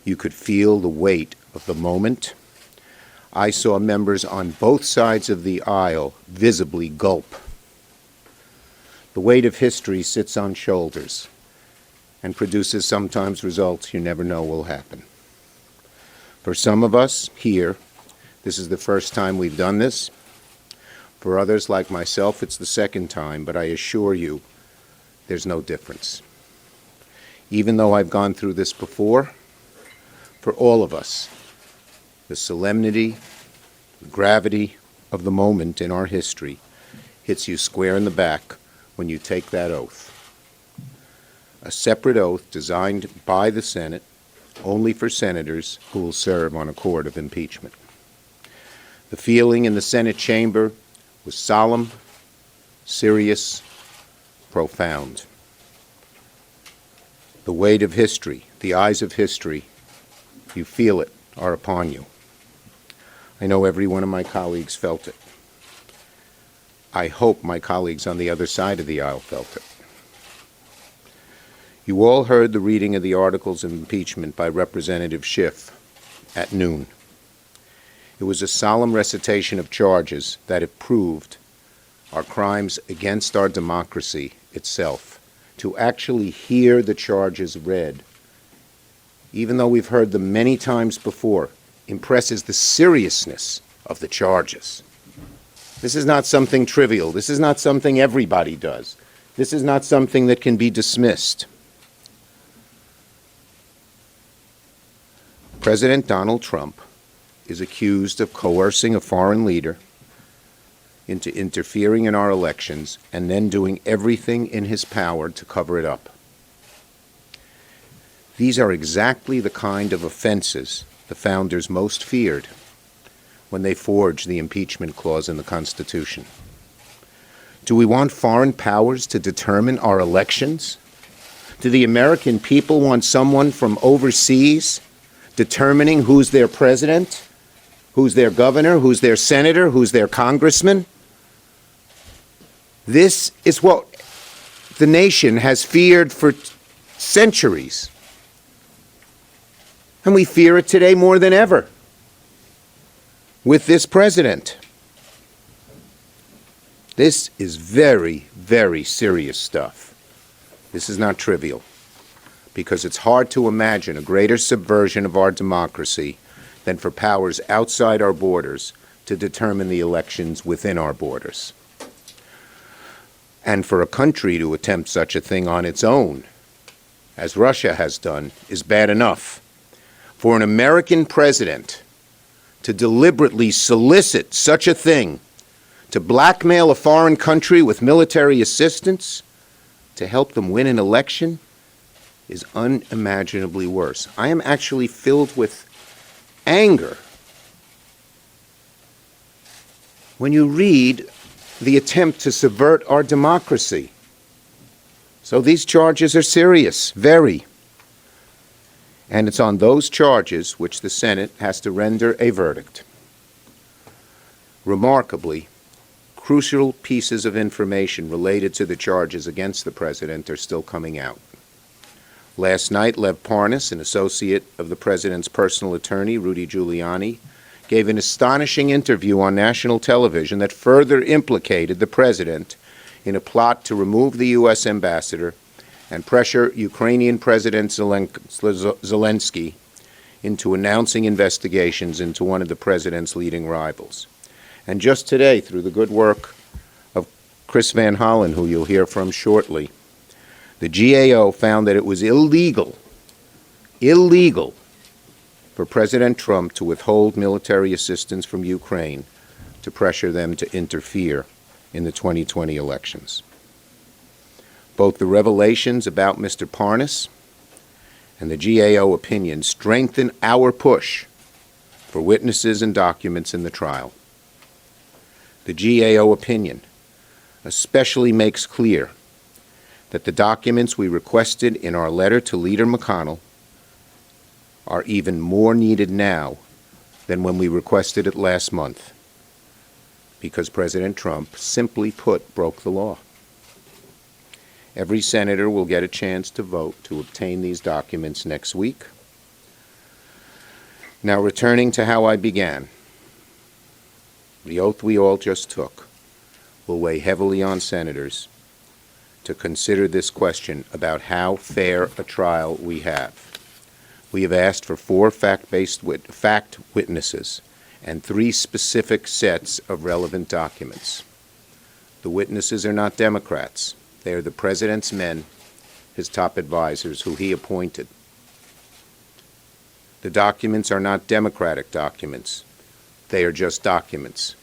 You could feel the weight of the moment. I saw members on both sides of the aisle visibly gulp. The weight of history sits on shoulders and produces sometimes results you never know will happen. For some of us here, this is the first time we've done this. For others like myself, it's the second time, but I assure you, there's no difference. Even though I've gone through this before, for all of us, the solemnity, the gravity of the moment in our history hits you square in the back when you take that oath. A separate oath designed by the Senate only for senators who will serve on a court of impeachment. The feeling in the Senate chamber was solemn, serious, profound. The weight of history, the eyes of history, you feel it, are upon you. I know every one of my colleagues felt it. I hope my colleagues on the other side of the aisle felt it. You all heard the reading of the articles of impeachment by Representative Schiff at noon. It was a solemn recitation of charges that, if proved, are crimes against our democracy itself. To actually hear the charges read, even though we've heard them many times before, impresses the seriousness of the charges. This is not something trivial. This is not something everybody does. This is not something that can be dismissed. President Donald Trump is accused of coercing a foreign leader into interfering in our elections and then doing everything in his power to cover it up. These are exactly the kind of offenses the founders most feared when they forged the impeachment clause in the Constitution. Do we want foreign powers to determine our elections? Do the American people want someone from overseas determining who's their president, who's their governor, who's their senator, who's their congressman? This is what the nation has feared for centuries. And we fear it today more than ever with this president. This is very, very serious stuff. This is not trivial, because it's hard to imagine a greater subversion of our democracy than for powers outside our borders to determine the elections within our borders. And for a country to attempt such a thing on its own, as Russia has done, is bad enough. For an American president to deliberately solicit such a thing, to blackmail a foreign country with military assistance to help them win an election, is unimaginably worse. I am actually filled with anger when you read the attempt to subvert our democracy. So these charges are serious, very. And it's on those charges which the Senate has to render a verdict. Remarkably, crucial pieces of information related to the charges against the president are still coming out. Last night, Lev Parnas, an associate of the president's personal attorney, Rudy Giuliani, gave an astonishing interview on national television that further implicated the president in a plot to remove the U.S. ambassador and pressure Ukrainian President Zelensky into announcing investigations into one of the president's leading rivals. And just today, through the good work of Chris Van Hollen, who you'll hear from shortly, the GAO found that it was illegal for President Trump to withhold military assistance from Ukraine to pressure them to interfere in the 2020 elections. Both the revelations about Mr. Parnas and the GAO opinion strengthen our push for witnesses and documents in the trial. The GAO opinion especially makes clear that the documents we requested in our letter to Leader McConnell are even more needed now than when we requested it last month, because President Trump, simply put, broke the law. Every senator will get a chance to vote to obtain these documents next week. Now, returning to how I began, the oath we all just took will weigh heavily on senators to consider this question about how fair a trial we have. We have asked for 4 fact witnesses and 3 specific sets of relevant documents. The witnesses are not Democrats. They are the President's men, his top advisors, who he appointed. The documents are not Democratic documents. They are just documents,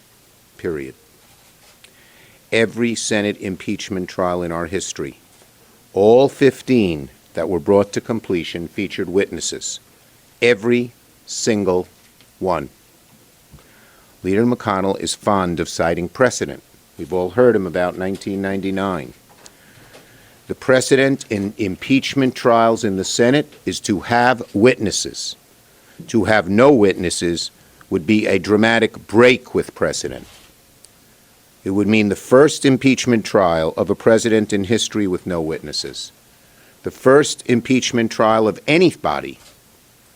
period. Every Senate impeachment trial in our history, all 15 that were brought to completion, featured witnesses. Every single one. Leader McConnell is fond of citing precedent. We've all heard him about 1999. The precedent in impeachment trials in the Senate is to have witnesses. To have no witnesses would be a dramatic break with precedent. It would mean the first impeachment trial of a president in history with no witnesses. The first impeachment trial of anybody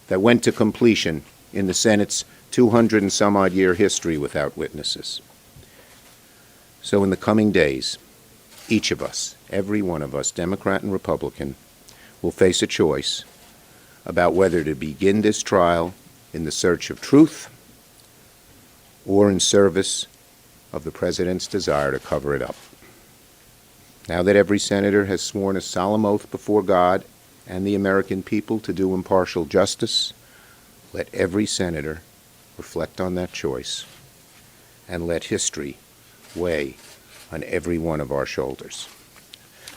that went to completion in the Senate's 200 and some odd year history without witnesses. So in the coming days, each of us, every one of us, Democrat and Republican, will face a choice about whether to begin this trial in the search of truth or in service of the President's desire to cover it up. Now that every senator has sworn a solemn oath before God and the American people to do impartial justice, let every senator reflect on that choice and let history weigh on every one of our shoulders.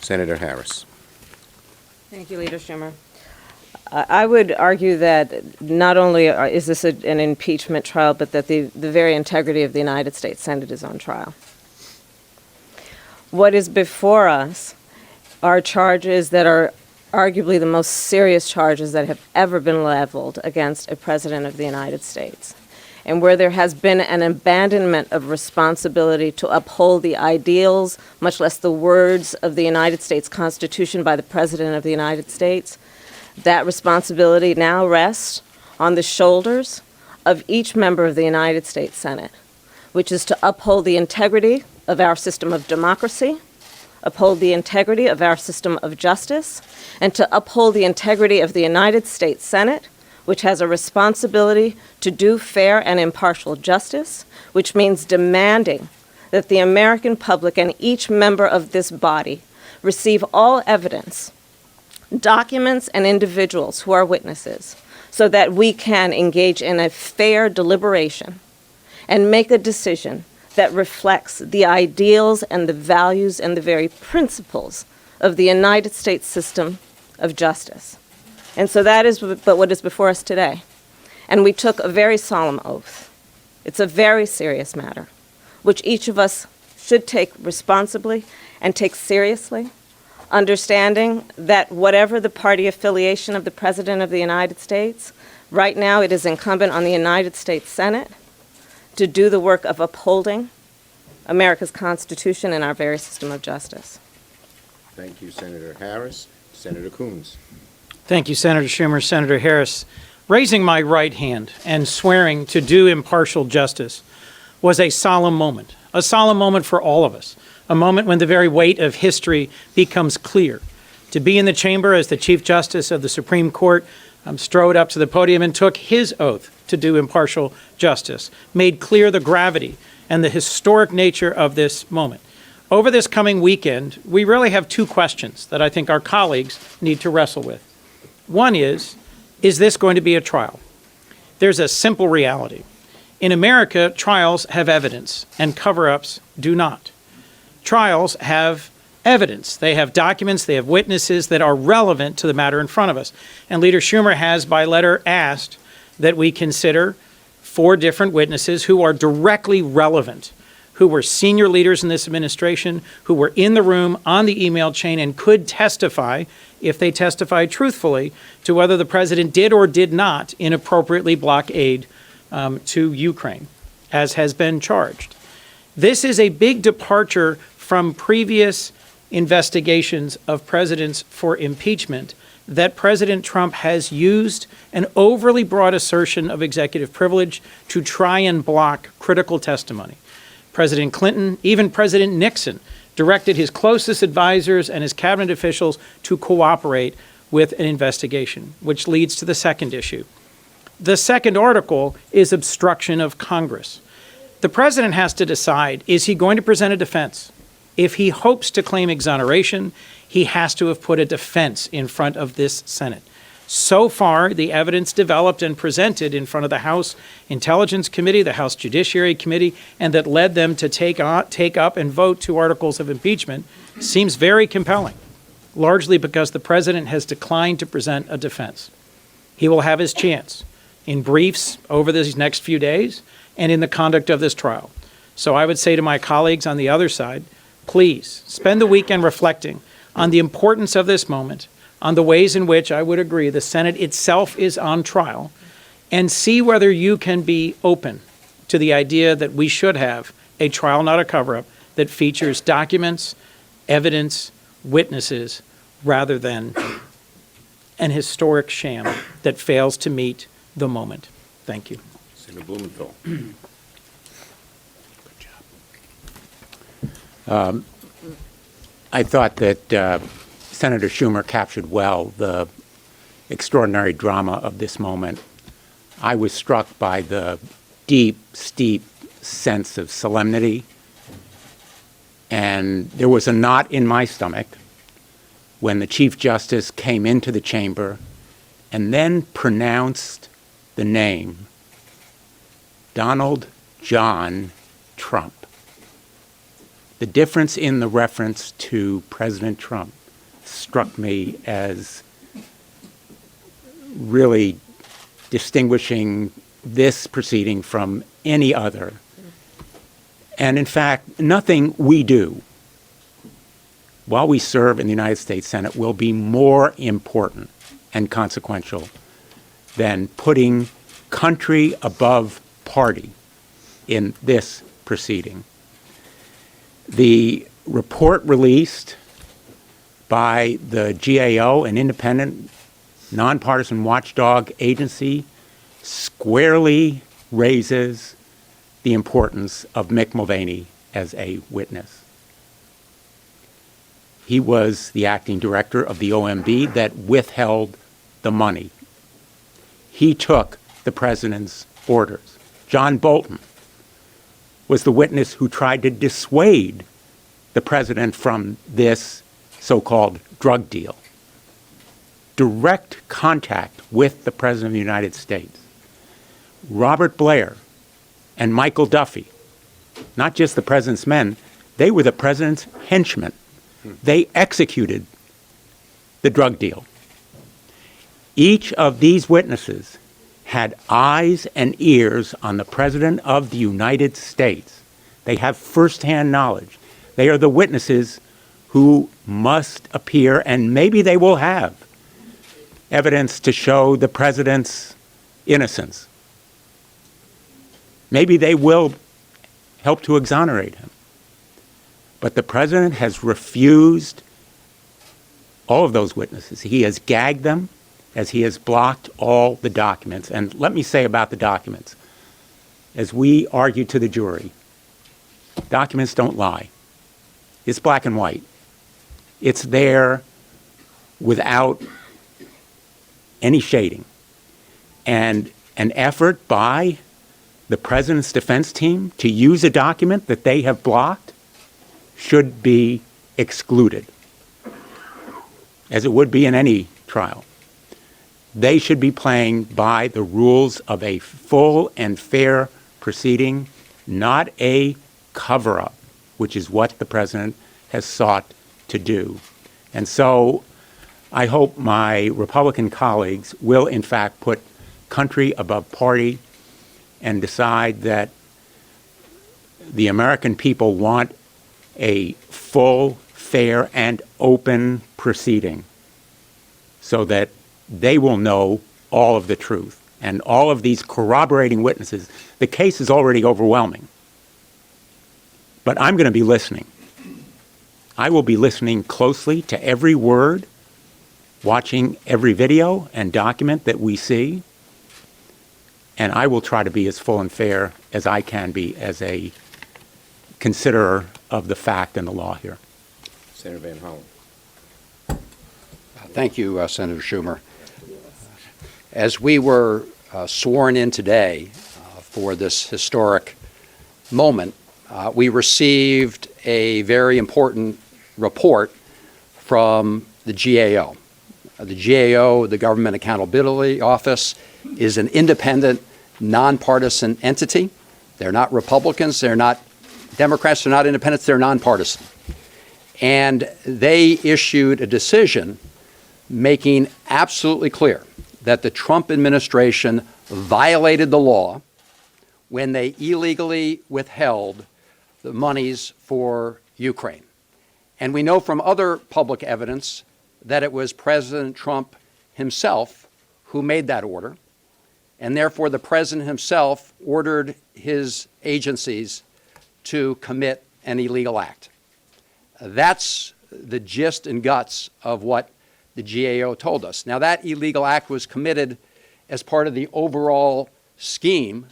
Senator Harris. Thank you, Leader Schumer. I would argue that not only is this an impeachment trial, but that the very integrity of the United States Senate is on trial. What is before us are charges that are arguably the most serious charges that have ever been leveled against a president of the United States, and where there has been an abandonment of responsibility to uphold the ideals, much less the words of the United States Constitution by the President of the United States. That responsibility now rests on the shoulders of each member of the United States Senate, which is to uphold the integrity of our system of democracy, uphold the integrity of our system of justice, and to uphold the integrity of the United States Senate, which has a responsibility to do fair and impartial justice, which means demanding that the American public and each member of this body receive all evidence, documents, and individuals who are witnesses, so that we can engage in a fair deliberation and make a decision that reflects the ideals and the values and the very principles of the United States system of justice. And so that is what is before us today. And we took a very solemn oath. It's a very serious matter, which each of us should take responsibly and take seriously, understanding that whatever the party affiliation of the President of the United States, right now it is incumbent on the United States Senate to do the work of upholding America's Constitution and our very system of justice. Thank you, Senator Harris. Senator Coons. Thank you, Senator Schumer. Senator Harris, raising my right hand and swearing to do impartial justice was a solemn moment for all of us, a moment when the very weight of history becomes clear. To be in the chamber as the Chief Justice of the Supreme Court strode up to the podium and took his oath to do impartial justice, made clear the gravity and the historic nature of this moment. Over this coming weekend, we really have 2 questions that I think our colleagues need to wrestle with. One is this going to be a trial? There's a simple reality. In America, trials have evidence, and cover-ups do not. Trials have evidence. They have documents, they have witnesses that are relevant to the matter in front of us. And Leader Schumer has, by letter, asked that we consider 4 different witnesses who are directly relevant, who were senior leaders in this administration, who were in the room on the email chain and could testify, if they testified truthfully, to whether the president did or did not inappropriately block aid to Ukraine, as has been charged. This is a big departure from previous investigations of presidents for impeachment that President Trump has used an overly broad assertion of executive privilege to try and block critical testimony. President Clinton, even President Nixon, directed his closest advisors and his cabinet officials to cooperate with an investigation, which leads to the second issue. The second article is obstruction of Congress. The president has to decide, is he going to present a defense? If he hopes to claim exoneration, he has to have put a defense in front of this Senate. So far, the evidence developed and presented in front of the House Intelligence Committee, the House Judiciary Committee, and that led them to take up and vote 2 articles of impeachment seems very compelling, largely because the president has declined to present a defense. He will have his chance in briefs over these next few days and in the conduct of this trial. So I would say to my colleagues on the other side, please spend the weekend reflecting on the importance of this moment, on the ways in which I would agree the Senate itself is on trial, and see whether you can be open to the idea that we should have a trial, not a cover-up, that features documents, evidence, witnesses, rather than an historic sham that fails to meet the moment. Thank you. Senator Blumenthal. I thought that Senator Schumer captured well the extraordinary drama of this moment. I was struck by the deep, steep sense of solemnity, and there was a knot in my stomach when the Chief Justice came into the chamber and then pronounced the name Donald John Trump. The difference in the reference to President Trump struck me as really distinguishing this proceeding from any other. And in fact, nothing we do while we serve in the United States Senate will be more important and consequential than putting country above party in this proceeding. The report released by the GAO, an independent, nonpartisan watchdog agency, squarely raises the importance of Mick Mulvaney as a witness. He was the acting director of the OMB that withheld the money. He took the president's orders. John Bolton was the witness who tried to dissuade the president from this so-called drug deal. Direct contact with the President of the United States. Robert Blair and Michael Duffy, not just the president's men, they were the president's henchmen. They executed the drug deal. Each of these witnesses had eyes and ears on the President of the United States. They have firsthand knowledge. They are the witnesses who must appear, and maybe they will have evidence to show the president's innocence. Maybe they will help to exonerate him. But the president has refused all of those witnesses. He has gagged them as he has blocked all the documents. And let me say about the documents, as we argued to the jury, documents don't lie. It's black and white. It's there without any shading. And an effort by the president's defense team to use a document that they have blocked should be excluded, as it would be in any trial. They should be playing by the rules of a full and fair proceeding, not a cover-up, which is what the president has sought to do. And so I hope my Republican colleagues will, in fact, put country above party and decide that the American people want a full, fair, and open proceeding so that they will know all of the truth and all of these corroborating witnesses. The case is already overwhelming, but I'm going to be listening. I will be listening closely to every word watching every video and document that we see, and I will try to be as full and fair as I can be as a considerer of the fact and the law here. Senator Van Hollen. Thank you, Senator Schumer. As we were sworn in today for this historic moment, we received a very important report from the GAO. The GAO, the Government Accountability Office, is an independent, nonpartisan entity. They're not Republicans, they're not Democrats, they're not independents, they're nonpartisan. And they issued a decision making absolutely clear that the Trump administration violated the law when they illegally withheld the monies for Ukraine. And we know from other public evidence that it was President Trump himself who made that order, and therefore the president himself ordered his agencies to commit an illegal act. That's the gist and guts of what the GAO told us. Now, that illegal act was committed as part of the overall scheme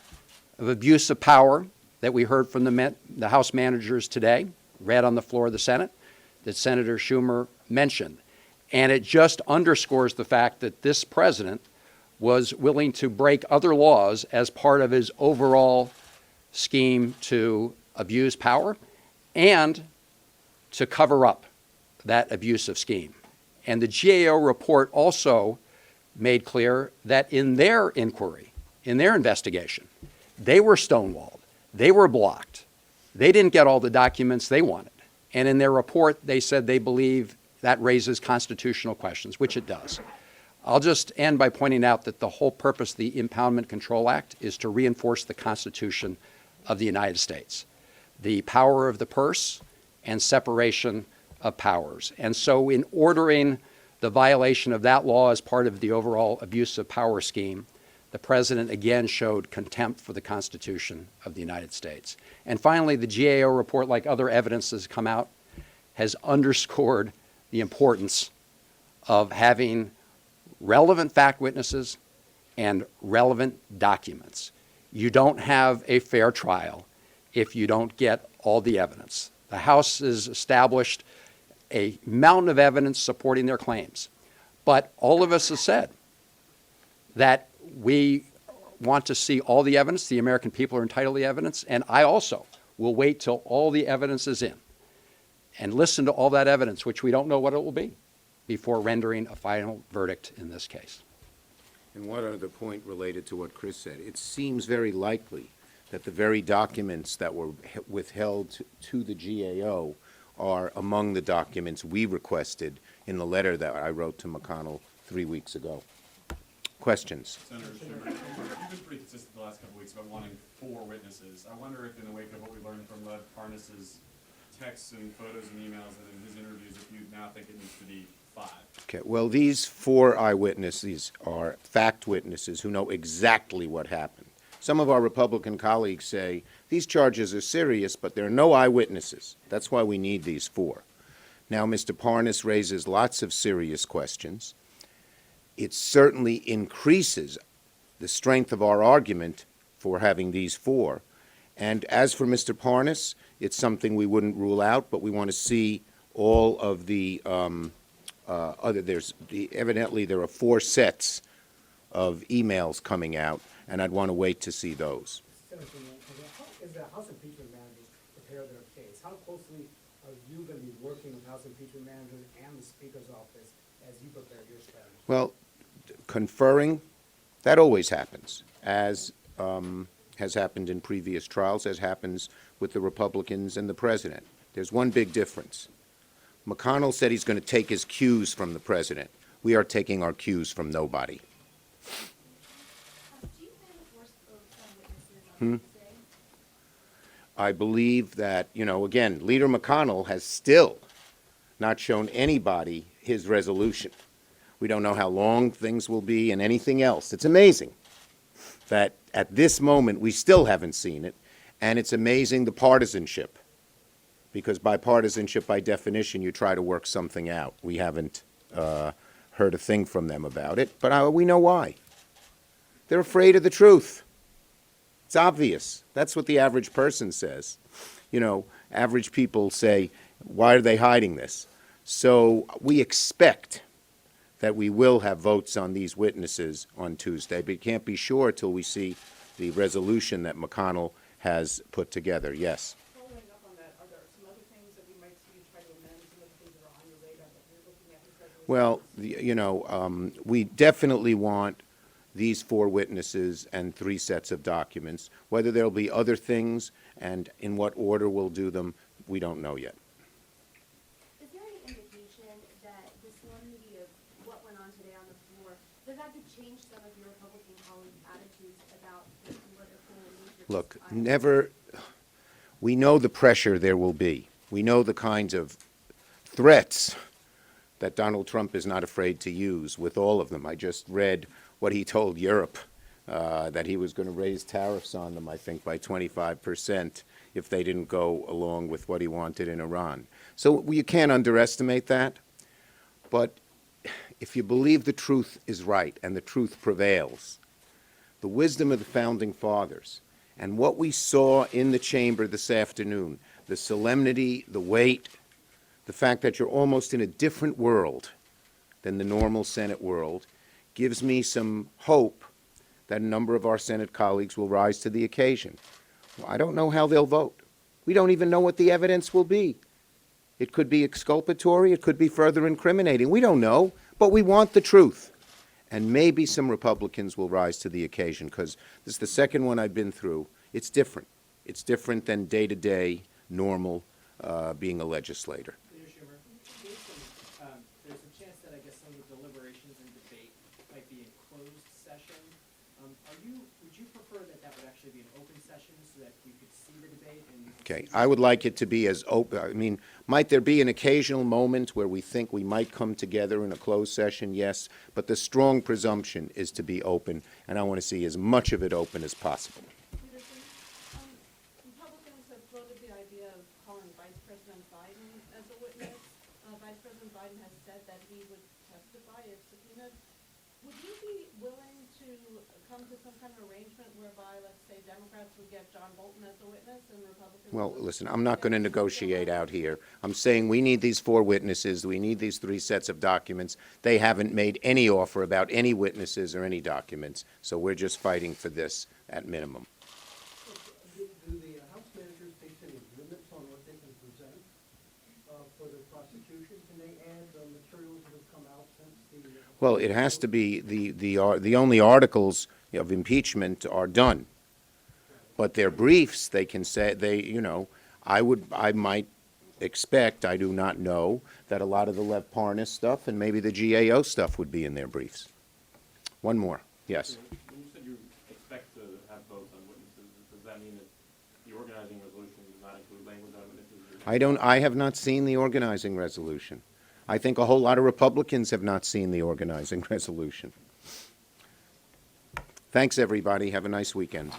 of abuse of power that we heard from the House managers today, read on the floor of the Senate, that Senator Schumer mentioned. And it just underscores the fact that this president was willing to break other laws as part of his overall scheme to abuse power and to cover up that abusive scheme. And the GAO report also made clear that in their inquiry, in their investigation, they were stonewalled, they were blocked, they didn't get all the documents they wanted. And in their report, they said they believe that raises constitutional questions, which it does. I'll just end by pointing out that the whole purpose of the Impoundment Control Act is to reinforce the Constitution of the United States, the power of the purse and separation of powers. And so in ordering the violation of that law as part of the overall abuse of power scheme, the president again showed contempt for the Constitution of the United States. And finally, the GAO report, like other evidence that's come out, has underscored the importance of having relevant fact witnesses and relevant documents. You don't have a fair trial if you don't get all the evidence. The House has established a mountain of evidence supporting their claims. But all of us have said that we want to see all the evidence. The American people are entitled to the evidence. And I also will wait till all the evidence is in and listen to all that evidence, which we don't know what it will be, before rendering a final verdict in this case. And one other point related to what Chris said. It seems very likely that the very documents that were withheld to the GAO are among the documents we requested in the letter that I wrote to McConnell 3 weeks ago. Questions? Senator Schumer, you've been pretty consistent the last couple of weeks about wanting 4 witnesses. I wonder if in the wake of what we learned from Lev Parnas's texts and photos and emails and in his interviews, if you now think it needs to be 5. Okay, well, these 4 eyewitnesses are fact witnesses who know exactly what happened. Some of our Republican colleagues say these charges are serious, but there are no eyewitnesses. That's why we need these 4. Now, Mr. Parnas raises lots of serious questions. It certainly increases the strength of our argument for having these 4. And as for Mr. Parnas, it's something we wouldn't rule out, but we want to see all of the evidently there are 4 sets of emails coming out, and I'd want to wait to see those. Senator, how is the House impeachment managers prepare their case? How closely are you going to be working with House impeachment managers and the Speaker's office as you prepare your strategy? Well, conferring, that always happens, as has happened in previous trials, as happens with the Republicans and the president. There's one big difference. McConnell said he's going to take his cues from the president. We are taking our cues from nobody. I believe that, again, Leader McConnell has still not shown anybody his resolution. We don't know how long things will be and anything else. It's amazing that at this moment we still haven't seen it, and it's amazing the partisanship, because by partisanship, by definition, you try to work something out. We haven't heard heard a thing from them about it, but we know why. They're afraid of the truth. It's obvious. That's what the average person says. You know, average people say, why are they hiding this? So we expect that we will have votes on these witnesses on Tuesday, but you can't be sure till we see the resolution that McConnell has put together. Yes. Following up on that, are there some other things that we might see you try to amend, some of the things that are on your radar that you're looking at in resolution? Well, you know, we definitely want these 4 witnesses and 3 sets of documents. Whether there'll be other things and in what order we'll do them, we don't know yet. Is there any indication that the solemnity of what went on today on the floor, does that change some of your Republican colleagues' attitudes about the political nature of this Look, item? never, we know the pressure there will be. We know the kinds of threats that Donald Trump is not afraid to use with all of them. I just read what he told Europe, that he was going to raise tariffs on them, I think, by 25% if they didn't go along with what he wanted in Iran. So you can't underestimate that. But if you believe the truth is right and the truth prevails, the wisdom of the Founding Fathers and what we saw in the chamber this afternoon, the solemnity, the weight, the fact that you're almost in a different world than the normal Senate world, gives me some hope that a number of our Senate colleagues will rise to the occasion. Well, I don't know how they'll vote. We don't even know what the evidence will be. It could be exculpatory, it could be further incriminating. We don't know, but we want the truth. And maybe some Republicans will rise to the occasion, because this is the second one I've been through. It's different. It's different than day-to-day, normal, being a legislator. Leader Schumer, there's a chance that I guess some of the deliberations and debate might be in closed session. Would you prefer that that would actually be an open session so that we could see the debate and you could Okay, see I would like it to be as open, I mean, might there be an occasional moment where we think we might come together in a closed session? Yes, but the strong presumption is to be open, and I want to see as much of it open as possible. Republicans have floated the idea of calling Vice President Biden as a witness. Vice President Biden has said that he would testify if subpoenaed. Would you be willing to come to some kind of arrangement whereby, let's say, Democrats would get John Bolton as a witness and Republicans? Well, would- listen, I'm not going to negotiate out here. I'm saying we need these 4 witnesses, we need these 3 sets of documents. They haven't made any offer about any witnesses or any documents, so we're just fighting for this at minimum. Do the House managers face any limits on what they can present for the prosecution? Can they add the materials that have come out since the... Well, it has to be, the only articles of impeachment are done. But their briefs, they can say, I might expect, I do not know, that a lot of the Lev Parnas stuff and maybe the GAO stuff would be in their briefs. One more, yes. When you said you expect to have votes on witnesses, does that mean that the organizing resolution does not include language on witnesses? I have not seen the organizing resolution. I think a whole lot of Republicans have not seen the organizing resolution. Thanks, everybody. Have a nice weekend.